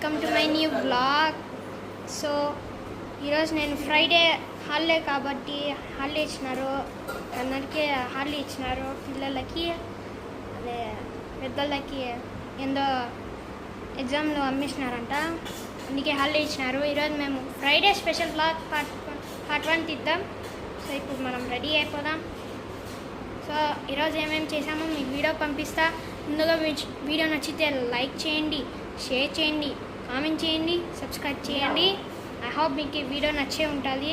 Welcome to my new blog. So ఈరోజు నేను Friday holiday కాబట్టి హాలిడే ఇచ్చినారు, అందరికీ హాలిడే ఇచ్చినారు. పిల్లలకి అదే పెద్దలకి ఏందో ఎగ్జామ్లో అమ్మేసినారంట, అందుకే హాలిడే ఇచ్చినారు. ఈరోజు మేము ఫ్రైడే స్పెషల్ బ్లాగ్ పార్ట్ 1 తీద్దాం. సో ఇప్పుడు మనం రెడీ అయిపోదాం. సో ఈరోజు ఏమేమి చేసామో మీకు వీడియో పంపిస్తా. ముందుగా వీడియో నచ్చితే లైక్ చేయండి, షేర్ చేయండి, కామెంట్ చేయండి, సబ్స్క్రైబ్ చేయండి. ఐ హోప్ మీకు ఈ వీడియో నచ్చే ఉంటుంది.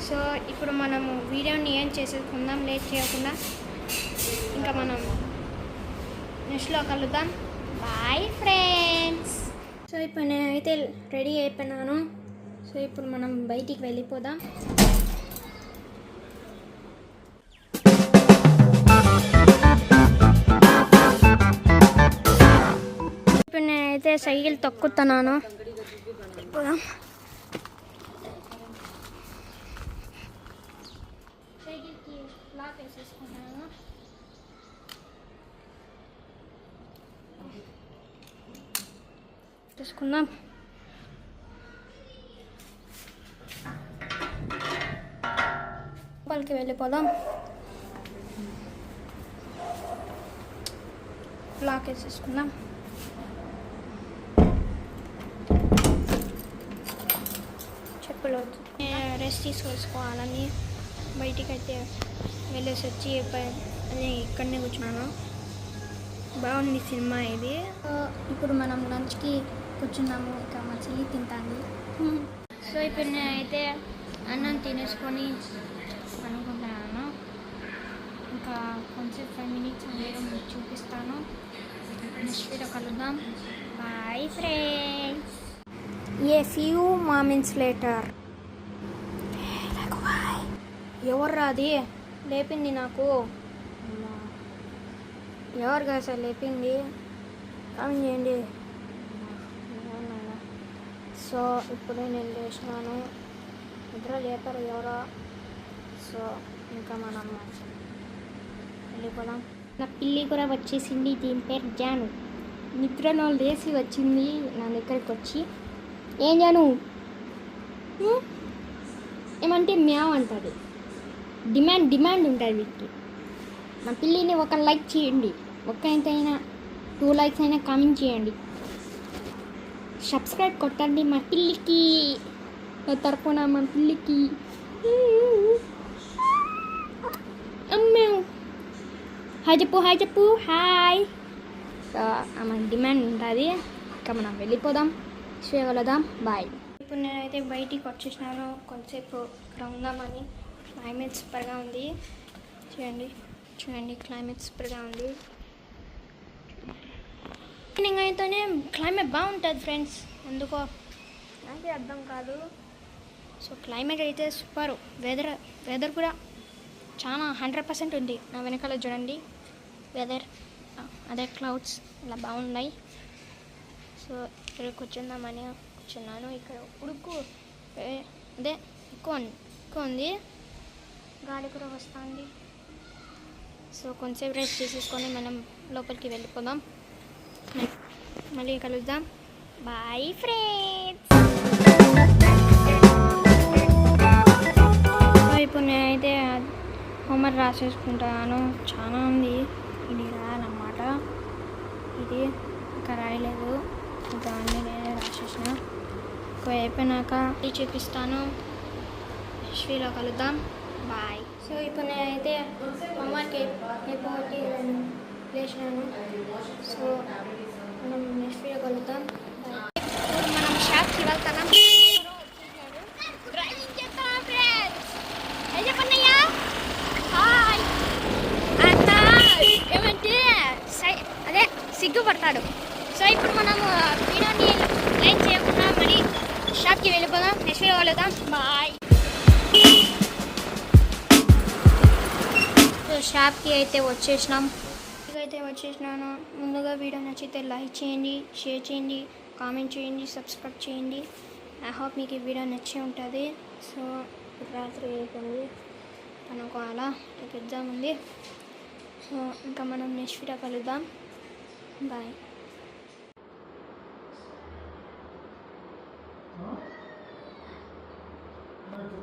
సో ఇప్పుడు మనము వీడియోని ఏం చేసుకుందాం లేట్ చేయకుండా. ఇంకా మనం నెక్స్ట్లో కలుద్దాం. Bye friends. సో ఇప్పుడు నేనైతే రెడీ అయిపోయినాను. సో ఇప్పుడు మనం బయటికి వెళ్ళిపోదాం. ఇప్పుడు నేనైతే సైకిల్ తొక్కుతున్నాను. వెళ్ళిపోదాం. సైకిల్కి లాక్ వేసేసుకుంటాను. తీసుకుందాం. లోపలికి వెళ్ళిపోదాం. లాక్ వేసేసుకుందాం. చెప్పులు రెస్ట్ తీసుకోవాలని బయటికి అయితే వెళ్ళేసి వచ్చి అది ఇక్కడనే కూర్చున్నాను. బాగుంది సినిమా ఇది. ఇప్పుడు మనం లంచ్కి కూర్చున్నాము. ఇక మా చెల్లి తింటాను. సో ఇప్పుడు నేనైతే అన్నం తినేసుకొని అనుకుంటున్నాను. ఇంకా కొంచెం 5 minutes అందరూ మీకు చూపిస్తాను. నెక్స్ట్ వీడియో కలుద్దాం. Bye friends. A few moments later. ఎవర్రా అది లేపింది? నాకు ఎవరు కదా సార్ లేపింది? కామెంట్ చేయండి. సో ఇప్పుడే నేను లేచినాను. నిద్ర లేపారు ఎవరో. సో ఇంకా మనం వెళ్ళిపోదాం. నా పిల్లి కూడా వచ్చేసింది. దీని పేరు జాను. నిద్రలో లేచి వచ్చింది నా దగ్గరికి వచ్చి, ఏం జాను ఏమంటే మ్యావ్ అంటుంది. డిమాండ్ ఉంటుంది వీటికి. మా పిల్లిని ఒక లైక్ చేయండి. ఎంతైనా 2 likes అయినా కామెంట్ చేయండి. సబ్స్క్రైబ్ కొట్టండి మా పిల్లికి. తరపున మా పిల్లికి హాయ్ చెప్పు హాయ్. మన డిమాండ్ ఉంటుంది. ఇంకా మనం వెళ్ళిపోదాం. చేయగలదాం. బాయ్. ఇప్పుడు నేనైతే బయటికి వచ్చేసినాను. కొంచెంసేపు ఇక్కడ ఉందామని. క్లైమేట్ సూపర్గా ఉంది. చూడండి క్లైమేట్ సూపర్గా ఉంది. ఈవినింగ్ అయితేనే క్లైమేట్ బాగుంటుంది ఫ్రెండ్స్. ఎందుకో నాకే అర్థం కాదు. సో క్లైమేట్ అయితే సూపర్. వెదర్ కూడా చాలా 100% ఉంది. నా వెనకాల చూడండి వెదర్, అదే క్లౌడ్స్ ఇలా బాగున్నాయి. సో ఇక్కడ కూర్చున్నాను. ఇక్కడ ఉడుకు అదే ఎక్కువ ఉంది. గాలి కూడా వస్తుంది. సో కొంచెంసేపు రెస్ట్ చేసేసుకొని మనం లోపలికి వెళ్ళిపోదాం. మళ్ళీ కలుద్దాం. Bye friends. ఇప్పుడు నేనైతే హోంవర్క్ రాసేసుకుంటాను. చాలా ఉంది. ఇది రాయాలన్నమాట. ఇది ఇంకా రాయలేదు. ఇంకా అన్నీ నేనే రాసేసిన. అయిపోయినాక ఇది చూపిస్తాను. శ్రీలో కలుద్దాం. బాయ్. సో ఇప్పుడు నేనైతే హోంవర్క్ అయిపోయి లేచినాను. సో మనం నెక్స్ట్ వీడియో కలుద్దాం. ఇప్పుడు మనం షాప్కి వెళ్తాం. డ్రైవింగ్ చేస్తాం ఫ్రెండ్స్. ఏం చెప్పన్నయ్యా? హాయ్ అంతా ఏమంటే అదే సిగ్గుపడతాడు. సో ఇప్పుడు మనము వీడియోని లైక్ చేయకుండా మరి షాప్కి వెళ్ళిపోదాం. నెక్స్ట్ వీడియో కలుద్దాం. బాయ్. షాప్కి అయితే వచ్చేసినాను. ముందుగా వీడియో నచ్చితే లైక్ చేయండి, షేర్ చేయండి, కామెంట్ చేయండి, సబ్స్క్రైబ్ చేయండి. ఐ హోప్ మీకు ఈ వీడియో నచ్చే ఉంటుంది. సో రాత్రి అయిపోయింది, అనుకోవాలా, ఎగ్జామ్ ఉంది. సో ఇంకా మనం నెక్స్ట్ వీడియో కలుద్దాం. బాయ్.